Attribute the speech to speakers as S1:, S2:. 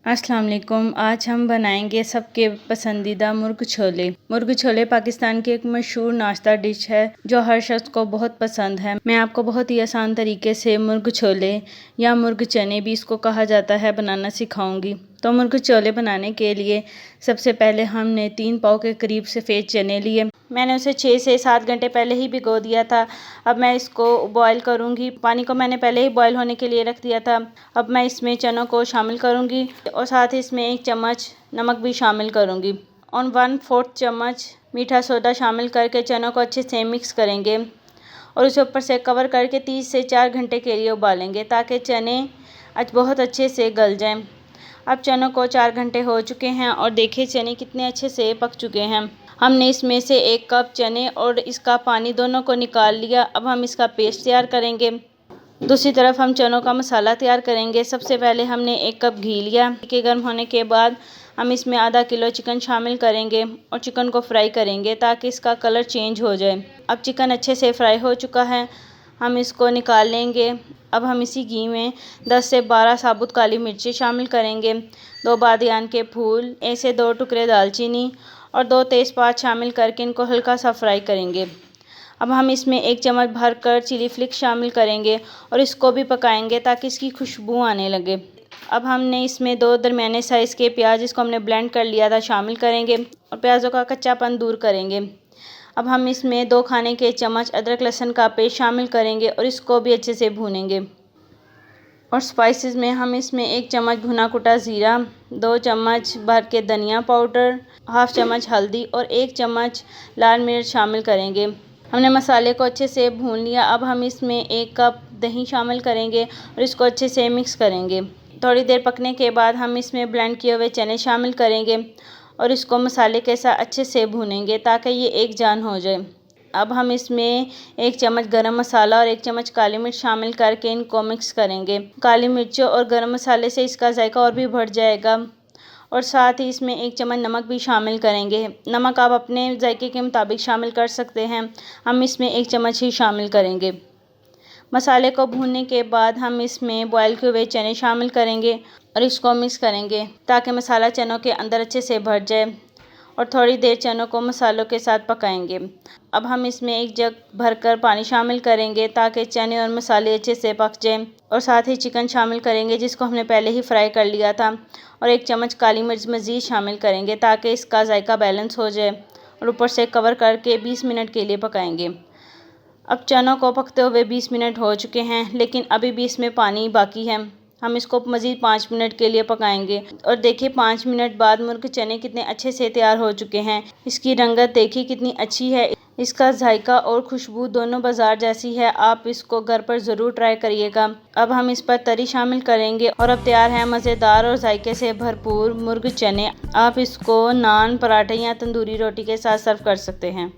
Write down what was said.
S1: अस्सलाम वालेकुम। आज हम बनाएंगे सबके पसंदीदा मुर्ग छोले। मुर्ग छोले पाकिस्तान की एक मशहूर नाश्ता डिश है जो हर शख्स को बहुत पसंद है। मैं आपको बहुत ही आसान तरीके से मुर्ग छोले या मुर्ग चने भी इसको कहा जाता है बनाना सिखाऊंगी। तो मुर्ग छोले बनाने के लिए सबसे पहले हमने 3 पाव के करीब सफ़ेद चने लिए। मैंने उसे 6 से 7 घंटे पहले ही भिगो दिया था। अब मैं इसको बॉईल करूंगी। पानी को मैंने पहले ही बॉईल होने के लिए रख दिया था। अब मैं इसमें चनों को शामिल करूंगी और साथ ही इसमें 1 चम्मच नमक भी शामिल करूंगी और 1/4 चम्मच मीठा सोडा शामिल करके चनों को अच्छे से मिक्स करेंगे और उसे ऊपर से कवर करके 3 से 4 घंटे के लिए उबालेंगे ताकि चने आज बहुत अच्छे से गल जाएं। अब चनों को 4 घंटे हो चुके हैं और देखिए चने कितने अच्छे से पक चुके हैं। हमने इसमें से 1 कप चने और इसका पानी दोनों को निकाल लिया। अब हम इसका पेस्ट तैयार करेंगे। दूसरी तरफ हम चनों का मसाला तैयार करेंगे। सबसे पहले हमने 1 कप घी लिया। घी गर्म होने के बाद हम इसमें आधा किलो चिकन शामिल करेंगे और चिकन को फ्राई करेंगे ताकि इसका कलर चेंज हो जाए। अब चिकन अच्छे से फ्राई हो चुका है, हम इसको निकाल लेंगे। अब हम इसी घी में 10 से 12 साबुत काली मिर्ची शामिल करेंगे, 2 बादियान के फूल, ऐसे 2 टुकड़े दालचीनी और 2 तेज़पात शामिल करके इनको हल्का सा फ्राई करेंगे। अब हम इसमें 1 चम्मच भरकर चिली फ्लिक्स शामिल करेंगे और इसको भी पकाएंगे ताकि इसकी खुशबू आने लगे। अब हमने इसमें 2 दरमियाने साइज़ के प्याज, जिसको हमने ब्लेंड कर लिया था, शामिल करेंगे और प्याज़ों का कच्चापन दूर करेंगे। अब हम इसमें 2 खाने के चम्मच अदरक लहसुन का पेस्ट शामिल करेंगे और इसको भी अच्छे से भूनेंगे। और स्पाइसेस में हम इसमें 1 चम्मच भुना कुटा ज़ीरा, 2 चम्मच भर के धनिया पाउडर, हाफ चम्मच हल्दी और 1 चम्मच लाल मिर्च शामिल करेंगे। हमने मसाले को अच्छे से भून लिया। अब हम इसमें 1 कप दही शामिल करेंगे और इसको अच्छे से मिक्स करेंगे। थोड़ी देर पकने के बाद हम इसमें ब्लेंड किए हुए चने शामिल करेंगे और इसको मसाले के साथ अच्छे से भूनेंगे ताकि ये एक जान हो जाए। अब हम इसमें 1 चम्मच गरम मसाला और 1 चम्मच काली मिर्च शामिल करके इनको मिक्स करेंगे। काली मिर्चों और गरम मसाले से इसका जायका और भी बढ़ जाएगा और साथ ही इसमें 1 चम्मच नमक भी शामिल करेंगे। नमक आप अपने जायके के मुताबिक शामिल कर सकते हैं, हम इसमें 1 चम्मच ही शामिल करेंगे। मसाले को भूनने के बाद हम इसमें बॉयल किए हुए चने शामिल करेंगे और इसको मिक्स करेंगे ताकि मसाला चनों के अंदर अच्छे से भर जाए और थोड़ी देर चनों को मसालों के साथ पकाएंगे। अब हम इसमें 1 जग भरकर पानी शामिल करेंगे ताकि चने और मसाले अच्छे से पक जाएं और साथ ही चिकन शामिल करेंगे जिसको हमने पहले ही फ्राई कर लिया था और 1 चम्मच काली मिर्च मज़ीद शामिल करेंगे ताकि इसका जायका बैलेंस हो जाए और ऊपर से कवर करके 20 मिनट के लिए पकाएंगे। अब चनों को पकते हुए 20 मिनट हो चुके हैं, लेकिन अभी भी इसमें पानी बाकी है। हम इसको मज़ीद 5 मिनट के लिए पकाएंगे और देखिए 5 मिनट बाद मुर्ग चने कितने अच्छे से तैयार हो चुके हैं। इसकी रंगत देखिए कितनी अच्छी है, इसका जायका और खुशबू दोनों बाजार जैसी है। आप इसको घर पर ज़रूर ट्राई करिएगा। अब हम इस पर तरी शामिल करेंगे और अब तैयार है मज़ेदार और जायके से भरपूर मुर्ग चने। आप इसको नान, पराठे या तंदूरी रोटी के साथ सर्व कर सकते हैं।